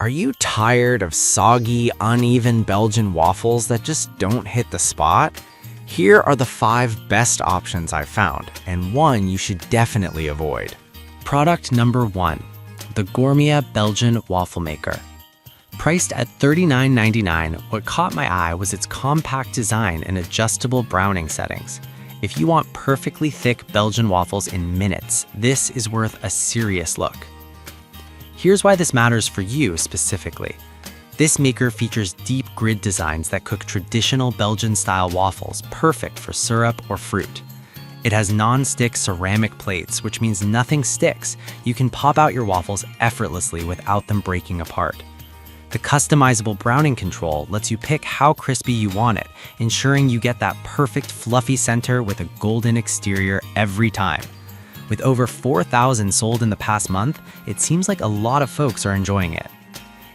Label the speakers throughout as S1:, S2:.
S1: Are you tired of soggy, uneven Belgian waffles that just don't hit the spot? Here are the 5 best options I've found, and one you should definitely avoid.
S2: Product number 1, the Gourmet Belgian Waffle Maker. Priced at $39.99, what caught my eye was its compact design and adjustable browning settings. If you want perfectly thick Belgian waffles in minutes, this is worth a serious look. Here's why this matters for you specifically. This maker features deep grid designs that cook traditional Belgian-style waffles, perfect for syrup or fruit. It has non-stick ceramic plates, which means nothing sticks. You can pop out your waffles effortlessly without them breaking apart. The customizable browning control lets you pick how crispy you want it, ensuring you get that perfect fluffy center with a golden exterior every time. With over 4,000 sold in the past month, it seems like a lot of folks are enjoying it.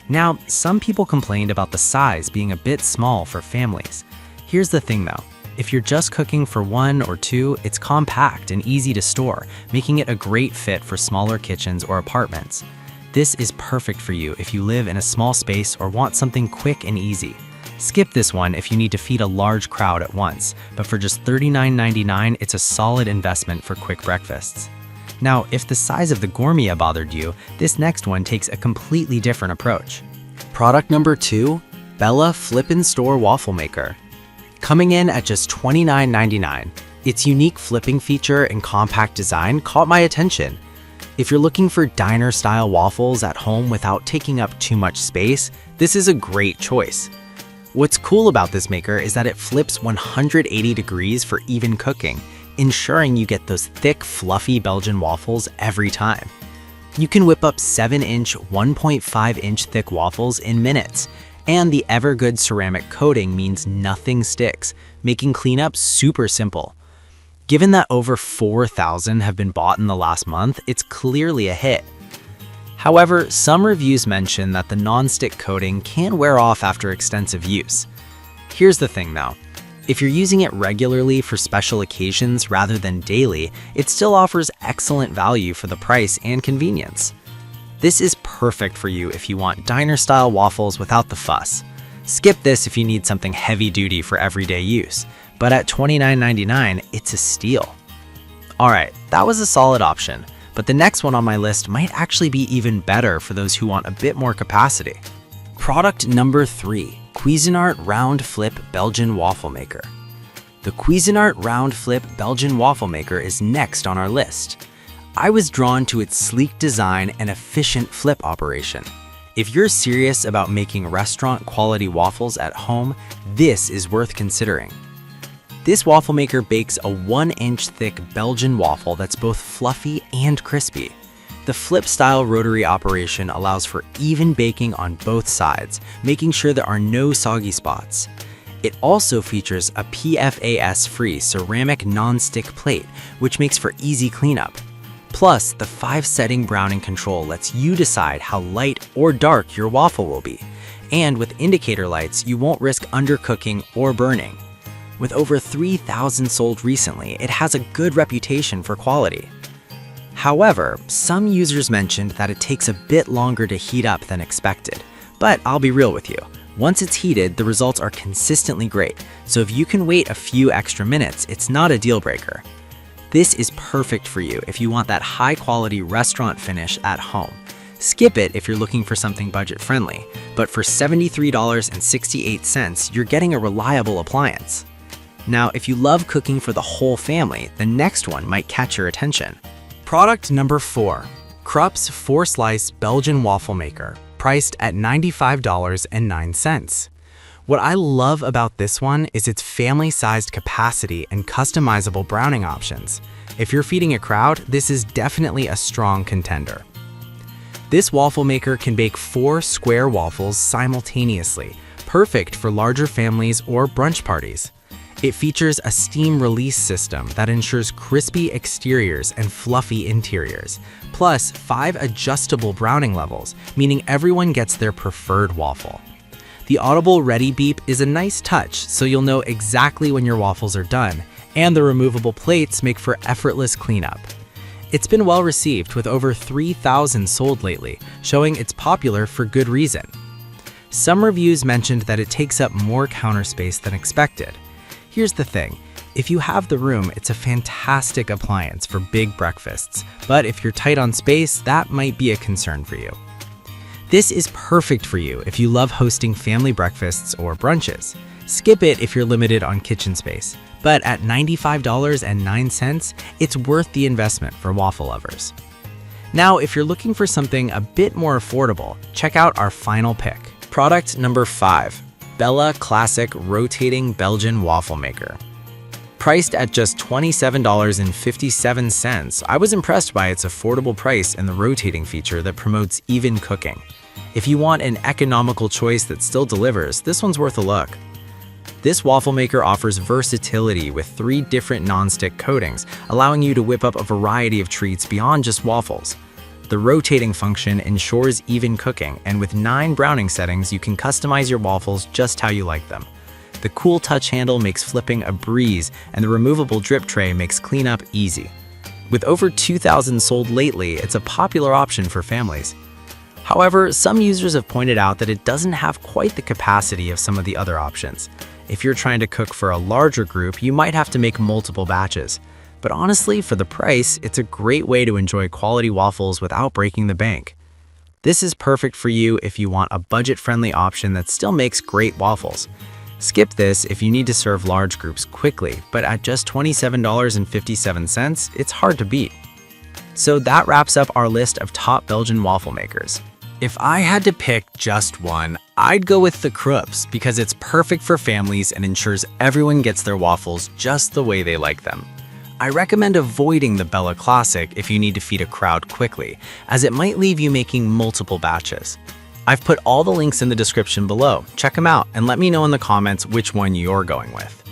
S2: Now, some people complained about the size being a bit small for families. Here's the thing though, if you're just cooking for 1 or 2, it's compact and easy to store, making it a great fit for smaller kitchens or apartments. This is perfect for you if you live in a small space or want something quick and easy. Skip this one if you need to feed a large crowd at once, but for just $39.99, it's a solid investment for quick breakfasts. Now, if the size of the Gourmet bothered you, this next one takes a completely different approach.
S1: Product number 2, Bella Flip-and-Store Waffle Maker. Coming in at just $29.99, its unique flipping feature and compact design caught my attention. If you're looking for diner-style waffles at home without taking up too much space, this is a great choice. What's cool about this maker is that it flips 180 degrees for even cooking, ensuring you get those thick, fluffy Belgian waffles every time. You can whip up 7-inch, 1.5-inch thick waffles in minutes, and the ever-good ceramic coating means nothing sticks, making cleanup super simple. Given that over 4,000 have been bought in the last month, it's clearly a hit. However, some reviews mention that the non-stick coating can wear off after extensive use. Here's the thing though, if you're using it regularly for special occasions rather than daily, it still offers excellent value for the price and convenience. This is perfect for you if you want diner-style waffles without the fuss. Skip this if you need something heavy-duty for everyday use, but at $29.99, it's a steal. Alright, that was a solid option. But the next one on my list might actually be even better for those who want a bit more capacity. Product number 3, Cuisinart Round Flip Belgian Waffle Maker. The Cuisinart Round Flip Belgian Waffle Maker is next on our list. I was drawn to its sleek design and efficient flip operation. If you're serious about making restaurant-quality waffles at home, this is worth considering. This waffle maker bakes a 1-inch thick Belgian waffle that's both fluffy and crispy. The flip-style rotary operation allows for even baking on both sides, making sure there are no soggy spots. It also features a PFAS-free ceramic non-stick plate, which makes for easy cleanup. Plus, the 5-setting browning control lets you decide how light or dark your waffle will be. And with indicator lights, you won't risk undercooking or burning. With over 3,000 sold recently, it has a good reputation for quality. However, some users mentioned that it takes a bit longer to heat up than expected. But I'll be real with you, once it's heated, the results are consistently great, so if you can wait a few extra minutes, it's not a deal breaker. This is perfect for you if you want that high-quality restaurant finish at home. Skip it if you're looking for something budget-friendly, but for $73.68, you're getting a reliable appliance. Now, if you love cooking for the whole family, the next one might catch your attention.
S3: Product number 4, Krups 4-Slice Belgian Waffle Maker, priced at $95.09. What I love about this one is its family-sized capacity and customizable browning options. If you're feeding a crowd, this is definitely a strong contender. This waffle maker can bake 4 square waffles simultaneously, perfect for larger families or brunch parties. It features a steam release system that ensures crispy exteriors and fluffy interiors, plus 5 adjustable browning levels, meaning everyone gets their preferred waffle. The audible ready beep is a nice touch, so you'll know exactly when your waffles are done, and the removable plates make for effortless cleanup. It's been well received with over 3,000 sold lately, showing it's popular for good reason. Some reviews mentioned that it takes up more counter space than expected. Here's the thing, if you have the room, it's a fantastic appliance for big breakfasts, but if you're tight on space, that might be a concern for you. This is perfect for you if you love hosting family breakfasts or brunches. Skip it if you're limited on kitchen space, but at $95.09, it's worth the investment for waffle lovers. Now, if you're looking for something a bit more affordable, check out our final pick.
S2: Product number 5, Bella Classic Rotating Belgian Waffle Maker. Priced at just $27.57, I was impressed by its affordable price and the rotating feature that promotes even cooking. If you want an economical choice that still delivers, this one's worth a look. This waffle maker offers versatility with 3 different nonstick coatings, allowing you to whip up a variety of treats beyond just waffles. The rotating function ensures even cooking, and with 9 browning settings, you can customize your waffles just how you like them. The cool touch handle makes flipping a breeze, and the removable drip tray makes cleanup easy. With over 2,000 sold lately, it's a popular option for families. However, some users have pointed out that it doesn't have quite the capacity of some of the other options. If you're trying to cook for a larger group, you might have to make multiple batches. But honestly, for the price, it's a great way to enjoy quality waffles without breaking the bank. This is perfect for you if you want a budget-friendly option that still makes great waffles. Skip this if you need to serve large groups quickly, but at just $27.57, it's hard to beat. So that wraps up our list of top Belgian waffle makers.
S3: If I had to pick just one, I'd go with the Krups because it's perfect for families and ensures everyone gets their waffles just the way they like them. I recommend avoiding the Bella Classic if you need to feed a crowd quickly, as it might leave you making multiple batches. I've put all the links in the description below. Check them out and let me know in the comments which one you're going with.